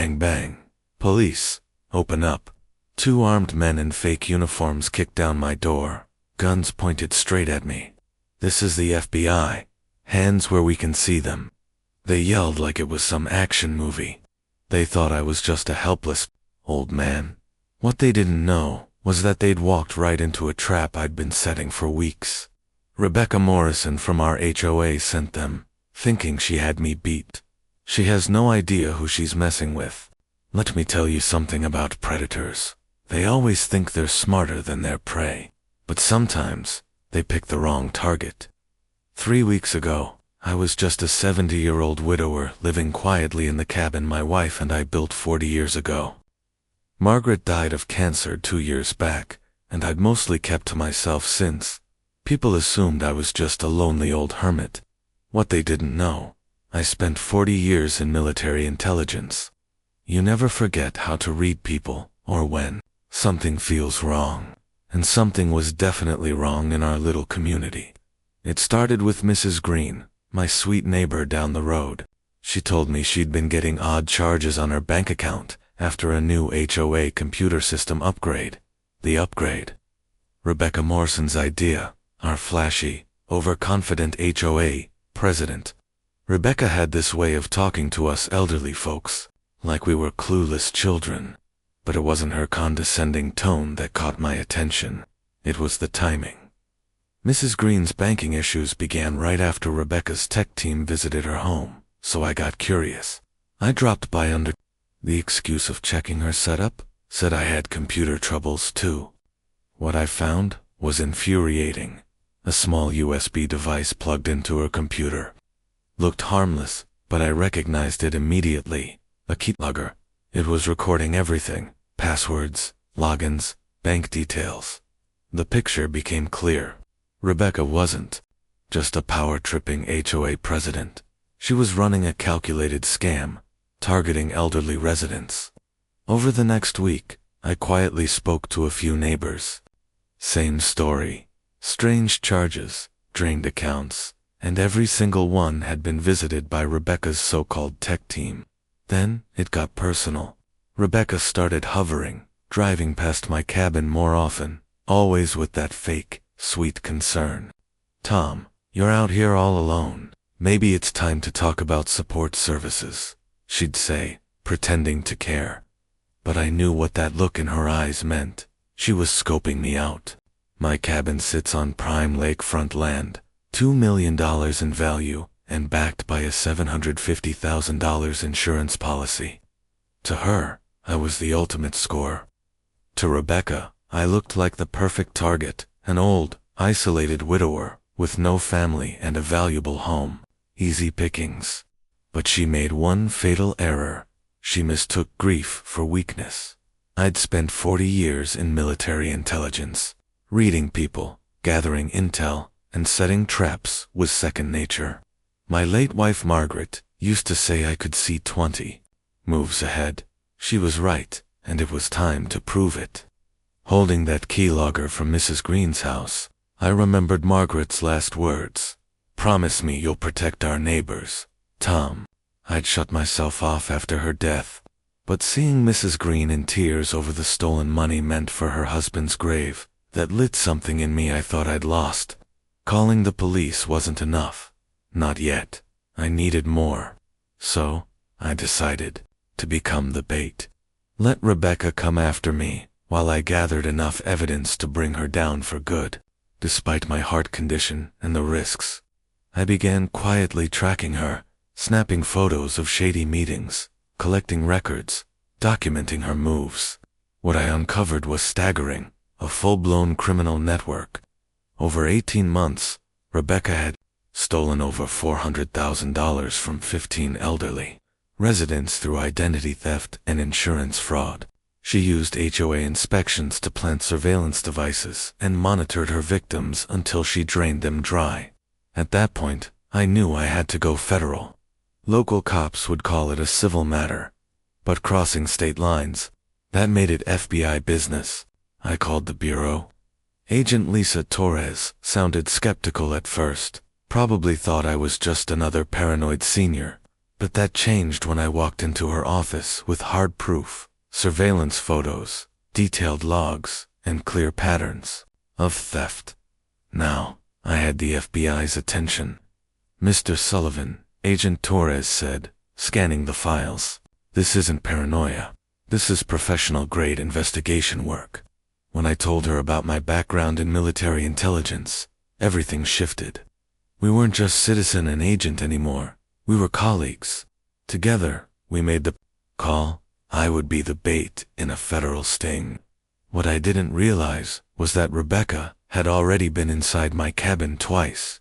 Bang bang. Police, open up. Two armed men in fake uniforms kicked down my door, guns pointed straight at me. This is the FBI. Hands where we can see them. They yelled like it was some action movie. They thought I was just a helpless old man. What they didn't know was that they'd walked right into a trap I'd been setting for weeks. Rebecca Morrison from our HOA sent them, thinking she had me beat. She has no idea who she's messing with. Let me tell you something about predators. They always think they're smarter than their prey, but sometimes they pick the wrong target. 3 weeks ago, I was just a 70-year-old widower living quietly in the cabin my wife and I built 40 years ago. Margaret died of cancer 2 years back, and I'd mostly kept to myself since. People assumed I was just a lonely old hermit. What they didn't know, I spent 40 years in military intelligence. You never forget how to read people, or when something feels wrong. And something was definitely wrong in our little community. It started with Mrs. Green, my sweet neighbor down the road. She told me she'd been getting odd charges on her bank account after a new HOA computer system upgrade. The upgrade. Rebecca Morrison's idea, our flashy, overconfident HOA president. Rebecca had this way of talking to us elderly folks, like we were clueless children. But it wasn't her condescending tone that caught my attention. It was the timing. Mrs. Green's banking issues began right after Rebecca's tech team visited her home, so I got curious. I dropped by under the excuse of checking her setup, said I had computer troubles too. What I found was infuriating. A small USB device plugged into her computer. Looked harmless, but I recognized it immediately. A keylogger. It was recording everything, passwords, logins, bank details. The picture became clear. Rebecca wasn't just a power-tripping HOA president. She was running a calculated scam, targeting elderly residents. Over the next week, I quietly spoke to a few neighbors. Same story. Strange charges, drained accounts, and every single one had been visited by Rebecca's so-called tech team. Then, it got personal. Rebecca started hovering, driving past my cabin more often, always with that fake, sweet concern. "Tom, you're out here all alone. Maybe it's time to talk about support services," she'd say, pretending to care. But I knew what that look in her eyes meant. She was scoping me out. My cabin sits on prime lakefront land, $2 million in value, and backed by a $750,000 insurance policy. To her, I was the ultimate score. To Rebecca, I looked like the perfect target, an old, isolated widower, with no family and a valuable home. Easy pickings. But she made one fatal error. She mistook grief for weakness. I'd spent 40 years in military intelligence. Reading people, gathering intel, and setting traps was second nature. My late wife Margaret used to say I could see 20 moves ahead. She was right, and it was time to prove it. Holding that keylogger from Mrs. Green's house, I remembered Margaret's last words. "Promise me you'll protect our neighbors, Tom." I'd shut myself off after her death, but seeing Mrs. Green in tears over the stolen money meant for her husband's grave, that lit something in me I thought I'd lost. Calling the police wasn't enough. Not yet. I needed more. So, I decided to become the bait. Let Rebecca come after me, while I gathered enough evidence to bring her down for good. Despite my heart condition and the risks, I began quietly tracking her, snapping photos of shady meetings, collecting records, documenting her moves. What I uncovered was staggering, a full-blown criminal network. Over 18 months, Rebecca had stolen over $400,000 from 15 elderly residents through identity theft and insurance fraud. She used HOA inspections to plant surveillance devices and monitored her victims until she drained them dry. At that point, I knew I had to go federal. Local cops would call it a civil matter, but crossing state lines, that made it FBI business. I called the bureau. Agent Lisa Torres sounded skeptical at first, probably thought I was just another paranoid senior, But that changed when I walked into her office with hard proof, surveillance photos, detailed logs, and clear patterns of theft. Now, I had the FBI's attention. "Mr. Sullivan," Agent Torres said, scanning the files, "this isn't paranoia. This is professional-grade investigation work." When I told her about my background in military intelligence, everything shifted. We weren't just citizen and agent anymore. We were colleagues. Together, we made the call. I would be the bait in a federal sting. What I didn't realize was that Rebecca had already been inside my cabin twice.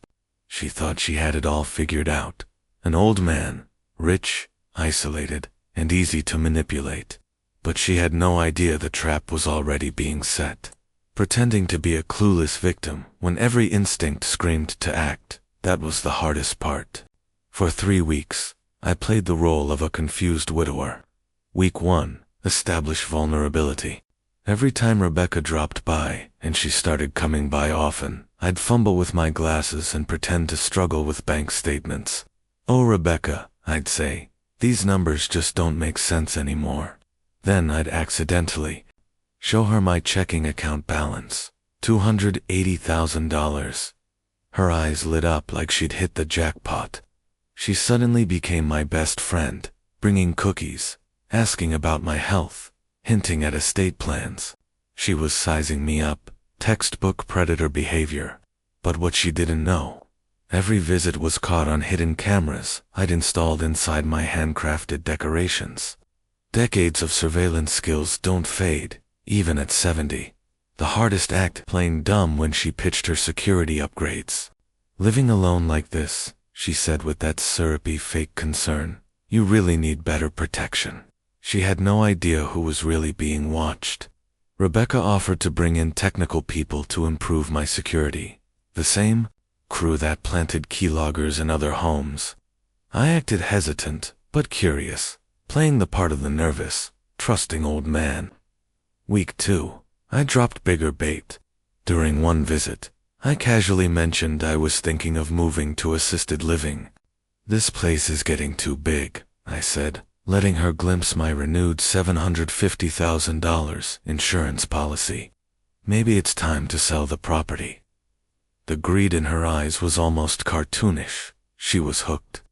She thought she had it all figured out. An old man, rich, isolated, and easy to manipulate. But she had no idea the trap was already being set. Pretending to be a clueless victim when every instinct screamed to act, that was the hardest part. For 3 weeks, I played the role of a confused widower. Week 1, establish vulnerability. Every time Rebecca dropped by, and she started coming by often, I'd fumble with my glasses and pretend to struggle with bank statements. "Oh, Rebecca," I'd say, "these numbers just don't make sense anymore." Then I'd accidentally show her my checking account balance, $280,000. Her eyes lit up like she'd hit the jackpot. She suddenly became my best friend, bringing cookies, asking about my health, hinting at estate plans. She was sizing me up, textbook predator behavior. But what she didn't know, every visit was caught on hidden cameras I'd installed inside my handcrafted decorations. Decades of surveillance skills don't fade, even at 70. The hardest act playing dumb when she pitched her security upgrades. "Living alone like this," she said with that syrupy fake concern, "you really need better protection." She had no idea who was really being watched. Rebecca offered to bring in technical people to improve my security. The same crew that planted keyloggers in other homes. I acted hesitant, but curious, playing the part of the nervous, trusting old man. Week 2, I dropped bigger bait. During one visit, I casually mentioned I was thinking of moving to assisted living. "This place is getting too big," I said, letting her glimpse my renewed $750,000 insurance policy. "Maybe it's time to sell the property." The greed in her eyes was almost cartoonish. She was hooked.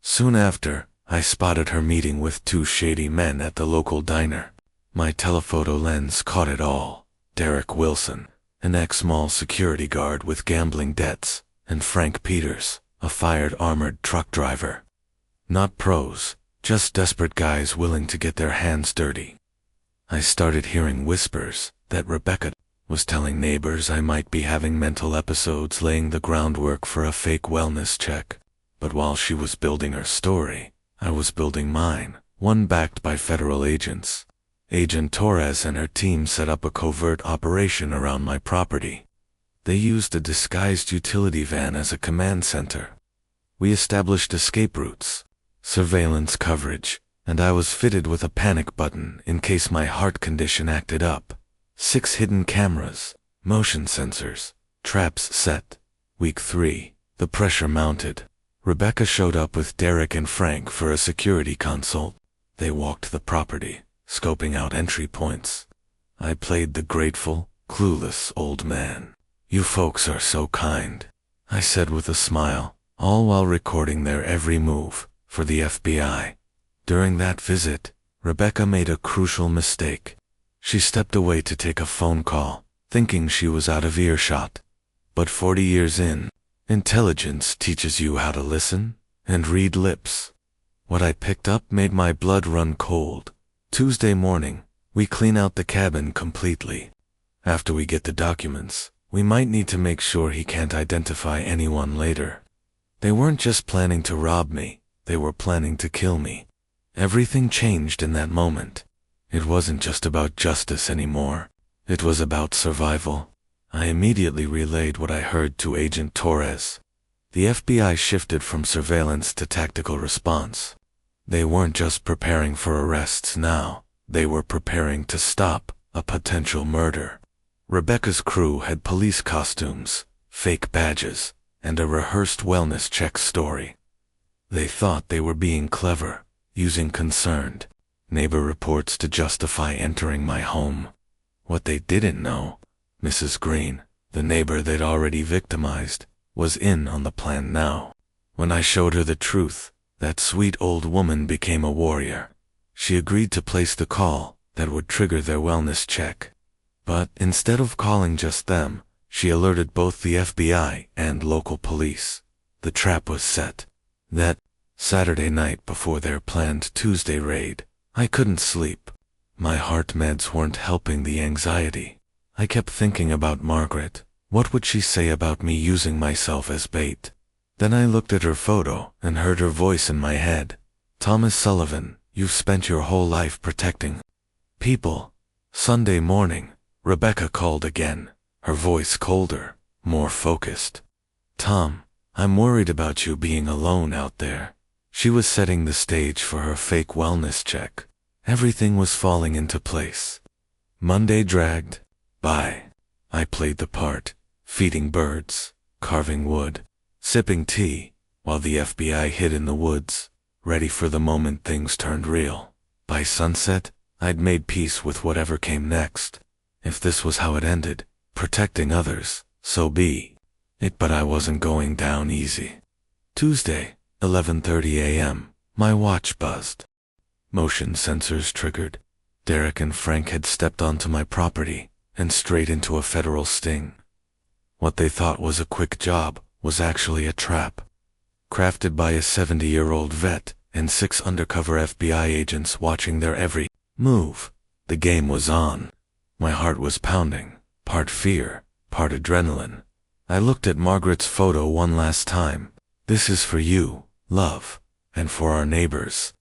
Soon after, I spotted her meeting with 2 shady men at the local diner. My telephoto lens caught it all. Derek Wilson, an ex-mall security guard with gambling debts, and Frank Peters, a fired armored truck driver. Not pros, just desperate guys willing to get their hands dirty. I started hearing whispers that Rebecca was telling neighbors I might be having mental episodes, laying the groundwork for a fake wellness check. But while she was building her story, I was building mine, one backed by federal agents. Agent Torres and her team set up a covert operation around my property. They used a disguised utility van as a command center. We established escape routes, surveillance coverage, and I was fitted with a panic button in case my heart condition acted up. 6 hidden cameras, motion sensors, traps set. Week 3, the pressure mounted. Rebecca showed up with Derek and Frank for a security consult. They walked the property, scoping out entry points. I played the grateful, clueless old man. "You folks are so kind," I said with a smile, all while recording their every move for the FBI. During that visit, Rebecca made a crucial mistake. She stepped away to take a phone call, thinking she was out of earshot. But 40 years in, intelligence teaches you how to listen and read lips. What I picked up made my blood run cold. Tuesday morning, we clean out the cabin completely. After we get the documents, we might need to make sure he can't identify anyone later. They weren't just planning to rob me, they were planning to kill me. Everything changed in that moment. It wasn't just about justice anymore. It was about survival. I immediately relayed what I heard to Agent Torres. The FBI shifted from surveillance to tactical response. They weren't just preparing for arrests now, they were preparing to stop a potential murder. Rebecca's crew had police costumes, fake badges, and a rehearsed wellness check story. They thought they were being clever, using concerned neighbor reports to justify entering my home. What they didn't know, Mrs. Green, the neighbor they'd already victimized, was in on the plan now. When I showed her the truth, that sweet old woman became a warrior. She agreed to place the call that would trigger their wellness check. But instead of calling just them, she alerted both the FBI and local police. The trap was set. That Saturday night before their planned Tuesday raid, I couldn't sleep. My heart meds weren't helping the anxiety. I kept thinking about Margaret. What would she say about me using myself as bait? Then I looked at her photo and heard her voice in my head. Thomas Sullivan, you've spent your whole life protecting people. Sunday morning, Rebecca called again, her voice colder, more focused. Tom, I'm worried about you being alone out there. She was setting the stage for her fake wellness check. Everything was falling into place. Monday dragged by. I played the part, feeding birds, carving wood, sipping tea, while the FBI hid in the woods, ready for the moment things turned real. By sunset, I'd made peace with whatever came next. If this was how it ended, protecting others, so be it, but I wasn't going down easy. Tuesday, 11:30 a.m., my watch buzzed. Motion sensors triggered. Derek and Frank had stepped onto my property and straight into a federal sting. What they thought was a quick job was actually a trap, crafted by a 70-year-old vet and 6 undercover FBI agents watching their every move. The game was on. My heart was pounding, part fear, part adrenaline. I looked at Margaret's photo one last time. This is for you, love, and for our neighbors.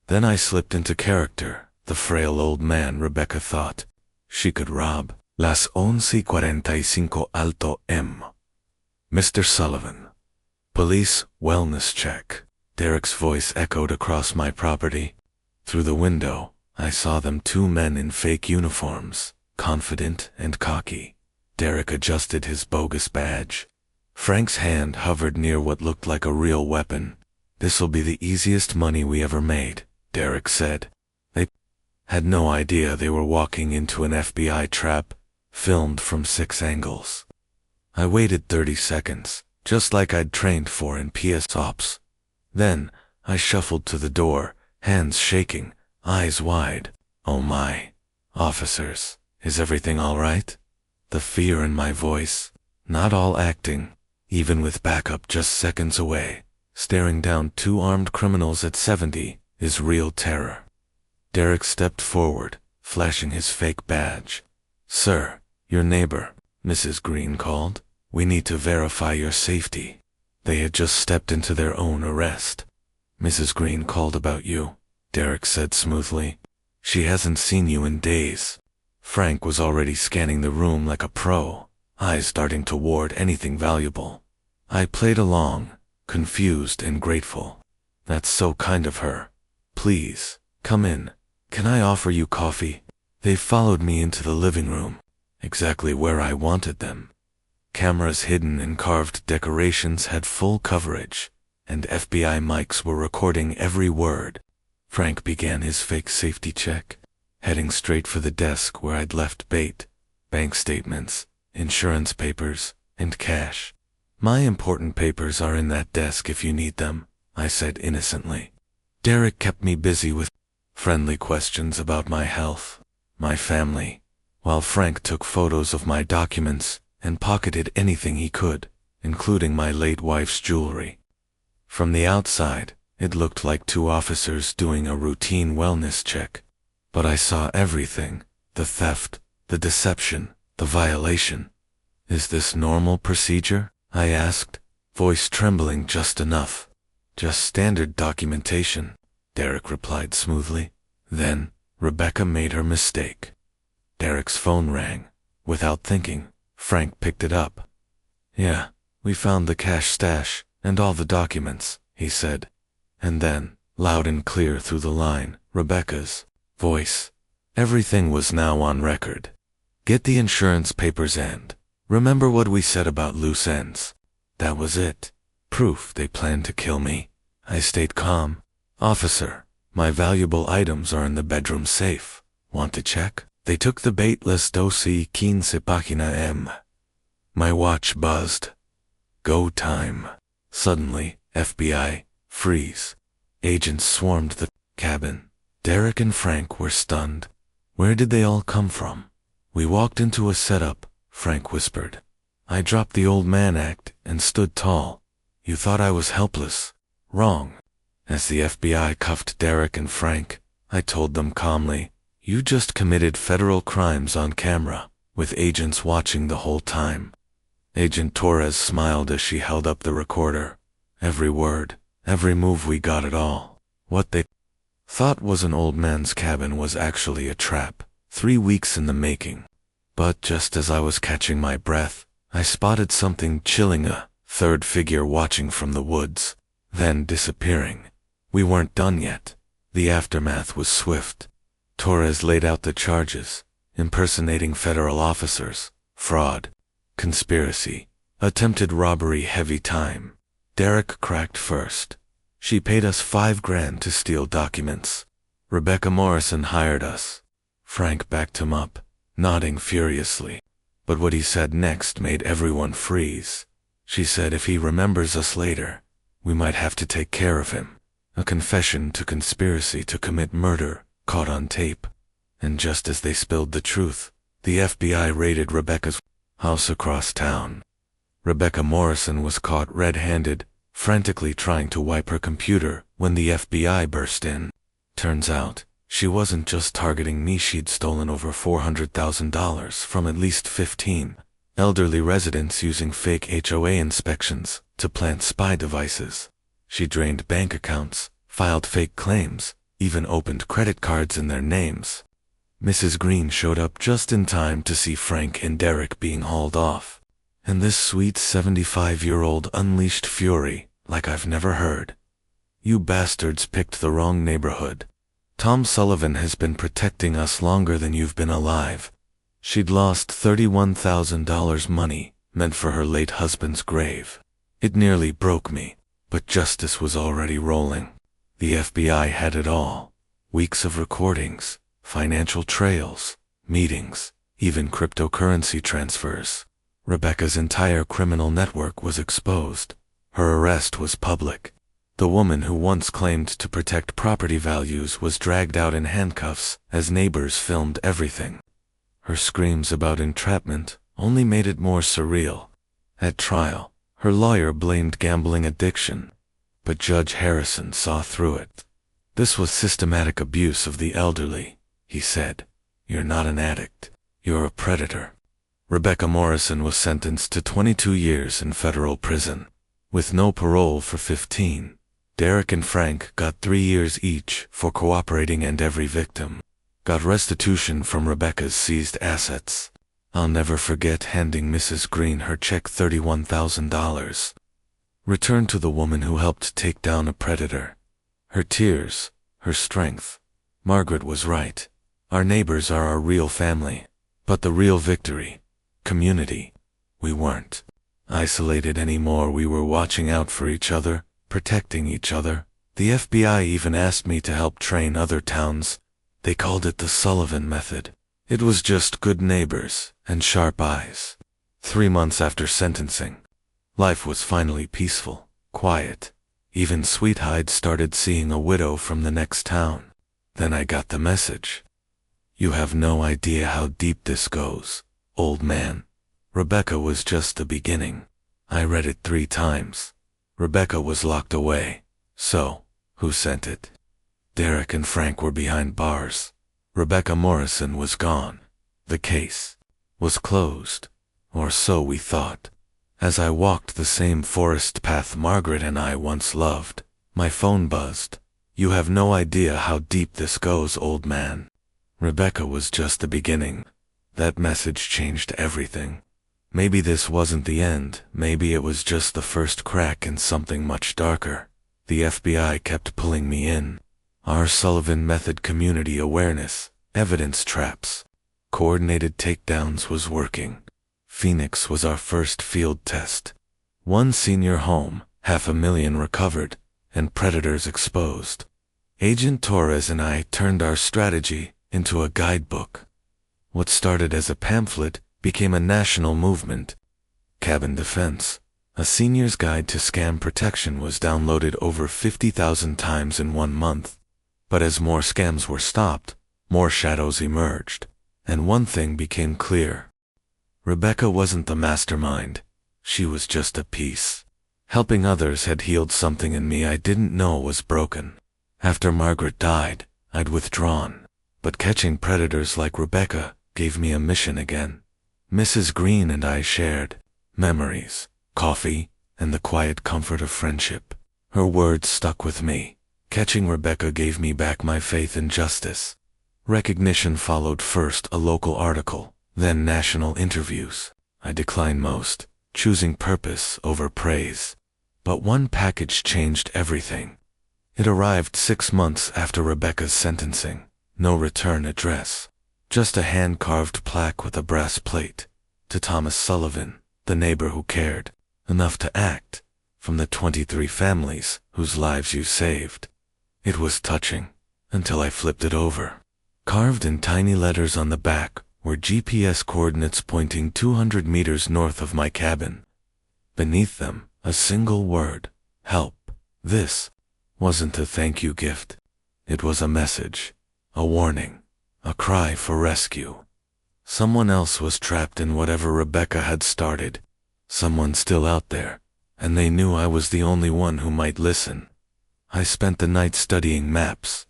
Then I slipped into character, the frail old man Rebecca thought she could rob. Las 11:45 Alto M. Mr. Sullivan. Police wellness check. Derek's voice echoed across my property. Through the window, I saw them, 2 men in fake uniforms, confident and cocky. Derek adjusted his bogus badge. Frank's hand hovered near what looked like a real weapon. This'll be the easiest money we ever made, Derek said. They had no idea they were walking into an FBI trap, filmed from 6 angles. I waited 30 seconds, just like I'd trained for in PS Ops. Then, I shuffled to the door, hands shaking, eyes wide. Oh my. Officers, is everything all right? The fear in my voice. Not all acting, even with backup just seconds away. Staring down 2 armed criminals at 70 is real terror. Derek stepped forward, flashing his fake badge. Sir, your neighbor, Mrs. Green called. We need to verify your safety. They had just stepped into their own arrest. Mrs. Green called about you, Derek said smoothly. She hasn't seen you in days. Frank was already scanning the room like a pro, eyes darting toward anything valuable. I played along, confused and grateful. That's so kind of her. Please, come in. Can I offer you coffee? They followed me into the living room, exactly where I wanted them. Cameras hidden in carved decorations had full coverage, and FBI mics were recording every word. Frank began his fake safety check, heading straight for the desk where I'd left bait, bank statements, insurance papers, and cash. My important papers are in that desk if you need them, I said innocently. Derek kept me busy with friendly questions about my health, my family, while Frank took photos of my documents and pocketed anything he could, including my late wife's jewelry. From the outside, it looked like 2 officers doing a routine wellness check. But I saw everything, the theft, the deception, the violation. Is this normal procedure? I asked, voice trembling just enough. Just standard documentation, Derek replied smoothly. Then, Rebecca made her mistake. Derek's phone rang. Without thinking, Frank picked it up. Yeah, we found the cash stash and all the documents, he said. And then, loud and clear through the line, Rebecca's voice. Everything was now on record. Get the insurance papers and remember what we said about loose ends. That was it. Proof they planned to kill me. I stayed calm. Officer, my valuable items are in the bedroom safe. Want to check? They took the bait las 12:15 página M. My watch buzzed. Go time. Suddenly, FBI, freeze. Agents swarmed the cabin. Derek and Frank were stunned. Where did they all come from? We walked into a setup, Frank whispered. I dropped the old man act and stood tall. You thought I was helpless. Wrong. As the FBI cuffed Derek and Frank, I told them calmly, you just committed federal crimes on camera, with agents watching the whole time. Agent Torres smiled as she held up the recorder. Every word, every move, we got it all. What they thought was an old man's cabin was actually a trap, 3 weeks in the making. But just as I was catching my breath, I spotted something chilling, a third figure watching from the woods, then disappearing. We weren't done yet. The aftermath was swift. Torres laid out the charges: impersonating federal officers, fraud, conspiracy, attempted robbery, heavy time. Derek cracked first. She paid us $5,000 to steal documents. Rebecca Morrison hired us. Frank backed him up, nodding furiously. But what he said next made everyone freeze. She said if he remembers us later, we might have to take care of him. A confession to conspiracy to commit murder, caught on tape. And just as they spilled the truth, the FBI raided Rebecca's house across town. Rebecca Morrison was caught red-handed, frantically trying to wipe her computer when the FBI burst in. Turns out, she wasn't just targeting me, she'd stolen over $400,000 from at least 15 elderly residents using fake HOA inspections to plant spy devices. She drained bank accounts, filed fake claims, even opened credit cards in their names. Mrs. Green showed up just in time to see Frank and Derek being hauled off. And this sweet 75-year-old unleashed fury like I've never heard. You bastards picked the wrong neighborhood. Tom Sullivan has been protecting us longer than you've been alive. She'd lost $31,000 money meant for her late husband's grave. It nearly broke me, but justice was already rolling. The FBI had it all. Weeks of recordings, financial trails, meetings, even cryptocurrency transfers. Rebecca's entire criminal network was exposed. Her arrest was public. The woman who once claimed to protect property values was dragged out in handcuffs as neighbors filmed everything. Her screams about entrapment only made it more surreal. At trial, her lawyer blamed gambling addiction, but Judge Harrison saw through it. This was systematic abuse of the elderly, he said. You're not an addict. You're a predator. Rebecca Morrison was sentenced to 22 years in federal prison, with no parole for 15. Derek and Frank got 3 years each for cooperating, and every victim got restitution from Rebecca's seized assets. I'll never forget handing Mrs. Green her check, $31,000. Returned to the woman who helped take down a predator. Her tears, her strength. Margaret was right. Our neighbors are our real family. But the real victory, community. We weren't isolated anymore. We were watching out for each other, protecting each other. The FBI even asked me to help train other towns. They called it the Sullivan method. It was just good neighbors and sharp eyes. 3 months after sentencing, life was finally peaceful, quiet. Even Sweet Hyde started seeing a widow from the next town. Then I got the message. You have no idea how deep this goes, old man. Rebecca was just the beginning. I read it 3 times. Rebecca was locked away. So, who sent it? Derek and Frank were behind bars. Rebecca Morrison was gone. The case was closed, or so we thought. As I walked the same forest path Margaret and I once loved, my phone buzzed. You have no idea how deep this goes, old man. Rebecca was just the beginning. That message changed everything. Maybe this wasn't the end. Maybe it was just the first crack in something much darker. The FBI kept pulling me in. Our Sullivan method, community awareness, evidence traps, coordinated takedowns was working. Phoenix was our first field test. 1 senior home, $500,000 recovered, and predators exposed. Agent Torres and I turned our strategy into a guidebook. What started as a pamphlet became a national movement. Cabin Defense, a senior's guide to scam protection, was downloaded over 50,000 times in 1 month. But as more scams were stopped, more shadows emerged, and one thing became clear. Rebecca wasn't the mastermind. She was just a piece. Helping others had healed something in me I didn't know was broken. After Margaret died, I'd withdrawn, but catching predators like Rebecca gave me a mission again. Mrs. Green and I shared memories, coffee, and the quiet comfort of friendship. Her words stuck with me. Catching Rebecca gave me back my faith in justice. Recognition followed, first a local article, then national interviews. I declined most, choosing purpose over praise. But one package changed everything. It arrived 6 months after Rebecca's sentencing. No return address. Just a hand-carved plaque with a brass plate. To Thomas Sullivan, the neighbor who cared enough to act, from the 23 families whose lives you saved. It was touching, until I flipped it over. Carved in tiny letters on the back were GPS coordinates pointing 200 meters north of my cabin. Beneath them, a single word: help. This wasn't a thank you gift. It was a message, a warning, a cry for rescue. Someone else was trapped in whatever Rebecca had started. Someone still out there, and they knew I was the only one who might listen. I spent the night studying maps.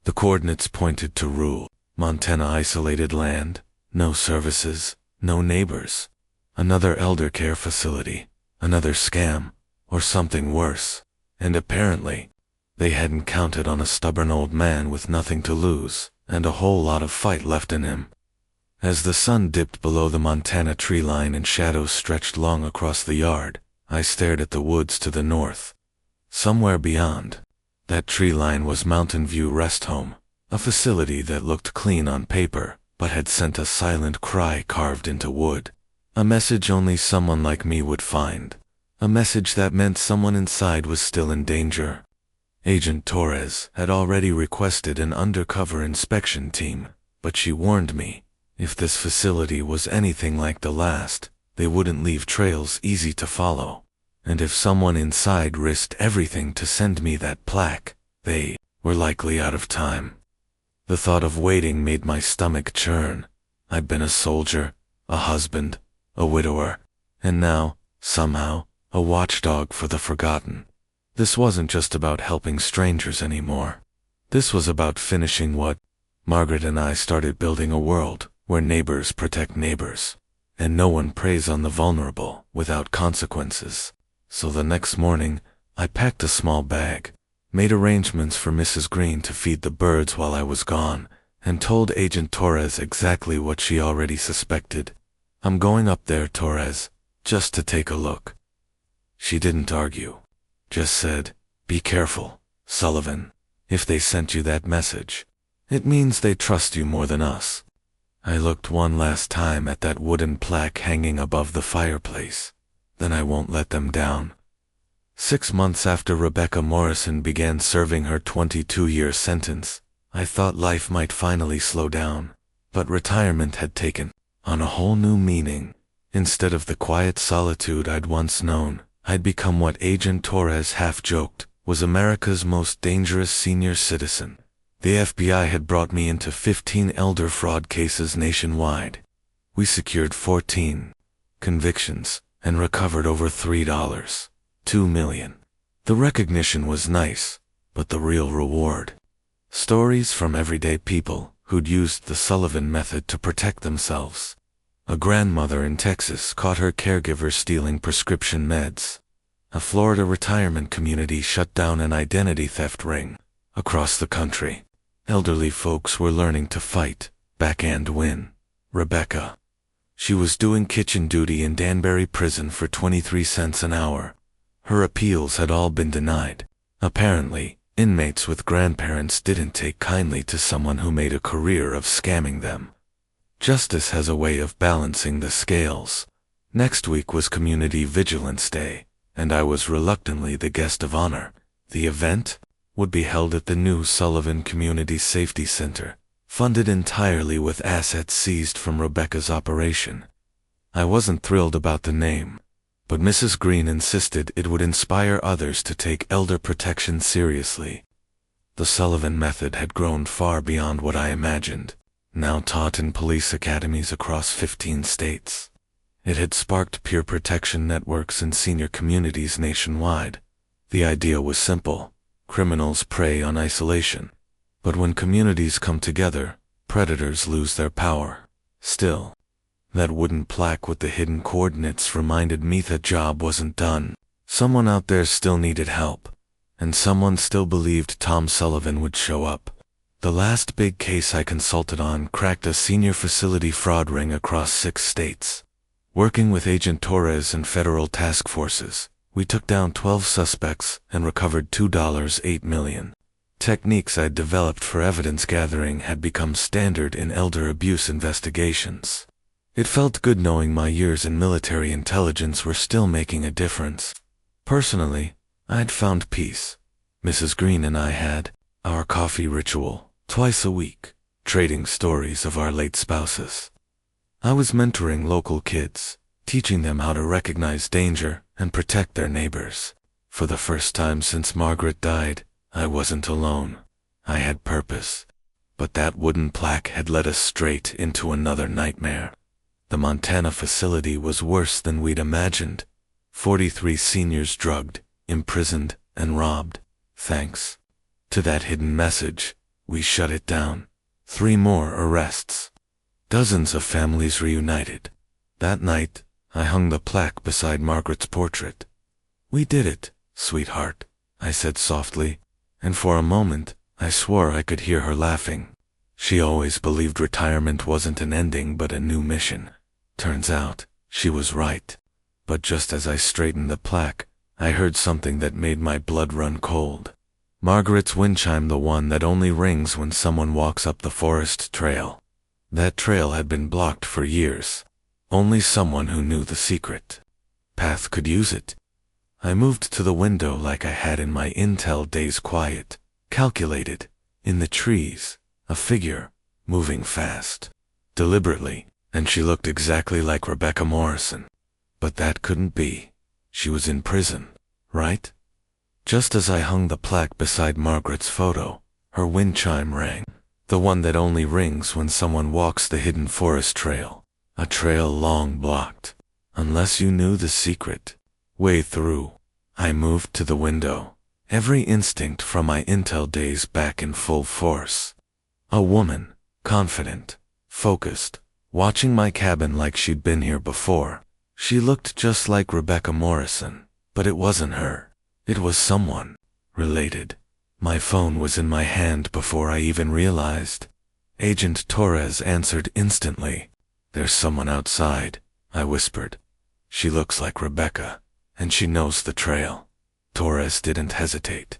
The coordinates pointed to rural Montana, isolated land, no services, no neighbors. Another elder care facility, another scam, or something worse. And apparently, they hadn't counted on a stubborn old man with nothing to lose, and a whole lot of fight left in him. As the sun dipped below the Montana tree line and shadows stretched long across the yard, I stared at the woods to the north. Somewhere beyond that tree line was Mountain View Rest Home, a facility that looked clean on paper, but had sent a silent cry carved into wood. A message only someone like me would find. A message that meant someone inside was still in danger. Agent Torres had already requested an undercover inspection team, but she warned me, if this facility was anything like the last, they wouldn't leave trails easy to follow. And if someone inside risked everything to send me that plaque, they were likely out of time. The thought of waiting made my stomach churn. I'd been a soldier, a husband, a widower, and now, somehow, a watchdog for the forgotten. This wasn't just about helping strangers anymore. This was about finishing what Margaret and I started, building a world where neighbors protect neighbors, and no one preys on the vulnerable without consequences. So the next morning, I packed a small bag, made arrangements for Mrs. Green to feed the birds while I was gone, and told Agent Torres exactly what she already suspected. I'm going up there, Torres, just to take a look. She didn't argue, just said, be careful, Sullivan. If they sent you that message, it means they trust you more than us. I looked one last time at that wooden plaque hanging above the fireplace. Then I won't let them down. 6 months after Rebecca Morrison began serving her 22-year sentence, I thought life might finally slow down. But retirement had taken on a whole new meaning. Instead of the quiet solitude I'd once known, I'd become what Agent Torres half-joked was America's most dangerous senior citizen. The FBI had brought me into 15 elder fraud cases nationwide. We secured 14 convictions and recovered over $2 million. The recognition was nice, but the real reward. Stories from everyday people who'd used the Sullivan method to protect themselves. A grandmother in Texas caught her caregiver stealing prescription meds. A Florida retirement community shut down an identity theft ring. Across the country, elderly folks were learning to fight back and win. Rebecca. She was doing kitchen duty in Danbury prison for 23 cents an hour. Her appeals had all been denied. Apparently, inmates with grandparents didn't take kindly to someone who made a career of scamming them. Justice has a way of balancing the scales. Next week was Community Vigilance Day, and I was reluctantly the guest of honor. The event would be held at the new Sullivan Community Safety Center, funded entirely with assets seized from Rebecca's operation. I wasn't thrilled about the name, but Mrs. Green insisted it would inspire others to take elder protection seriously. The Sullivan method had grown far beyond what I imagined, now taught in police academies across 15 states. It had sparked peer protection networks in senior communities nationwide. The idea was simple: criminals prey on isolation. But when communities come together, predators lose their power. Still, that wooden plaque with the hidden coordinates reminded me the job wasn't done. Someone out there still needed help, and someone still believed Tom Sullivan would show up. The last big case I consulted on cracked a senior facility fraud ring across 6 states. Working with Agent Torres and federal task forces, we took down 12 suspects and recovered $2.8 million. Techniques I'd developed for evidence gathering had become standard in elder abuse investigations. It felt good knowing my years in military intelligence were still making a difference. Personally, I'd found peace. Mrs. Green and I had our coffee ritual twice a week, trading stories of our late spouses. I was mentoring local kids, teaching them how to recognize danger and protect their neighbors. For the first time since Margaret died, I wasn't alone. I had purpose. But that wooden plaque had led us straight into another nightmare. The Montana facility was worse than we'd imagined. 43 seniors drugged, imprisoned, and robbed. Thanks to that hidden message, we shut it down. 3 more arrests. Dozens of families reunited. That night, I hung the plaque beside Margaret's portrait. "We did it, sweetheart," I said softly, and for a moment, I swore I could hear her laughing. She always believed retirement wasn't an ending but a new mission. Turns out, she was right. But just as I straightened the plaque, I heard something that made my blood run cold. Margaret's wind chime, the one that only rings when someone walks up the forest trail. That trail had been blocked for years. Only someone who knew the secret path could use it. I moved to the window like I had in my intel days, quiet, calculated. In the trees, a figure, moving fast, deliberately, and she looked exactly like Rebecca Morrison. But that couldn't be. She was in prison, right? Just as I hung the plaque beside Margaret's photo, her wind chime rang. The one that only rings when someone walks the hidden forest trail. A trail long blocked. Unless you knew the secret way through. I moved to the window, every instinct from my intel days back in full force. A woman, confident, focused, watching my cabin like she'd been here before. She looked just like Rebecca Morrison, but it wasn't her. It was someone related. My phone was in my hand before I even realized. Agent Torres answered instantly. "There's someone outside," I whispered. "She looks like Rebecca, and she knows the trail." Torres didn't hesitate.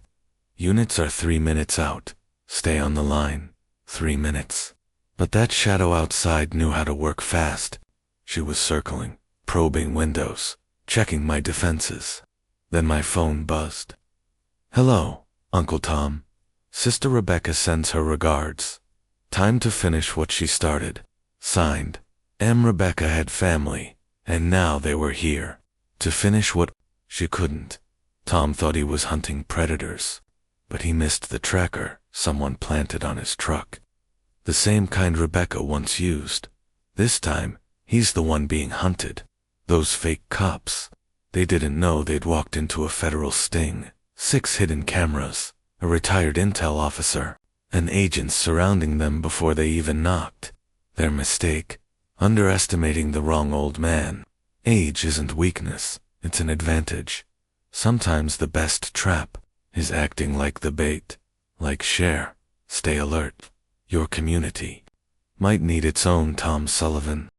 "Units are 3 minutes out. Stay on the line." 3 minutes. But that shadow outside knew how to work fast. She was circling, probing windows, checking my defenses. Then my phone buzzed. "Hello, Uncle Tom. Sister Rebecca sends her regards. Time to finish what she started." Signed, M. Rebecca had family, and now they were here. To finish what she couldn't. Tom thought he was hunting predators, but he missed the tracker someone planted on his truck. The same kind Rebecca once used. This time, he's the one being hunted. Those fake cops. They didn't know they'd walked into a federal sting. 6 hidden cameras, a retired intel officer, and agents surrounding them before they even knocked. Their mistake, underestimating the wrong old man. Age isn't weakness, it's an advantage. Sometimes the best trap is acting like the bait. Like share, stay alert. Your community might need its own Tom Sullivan.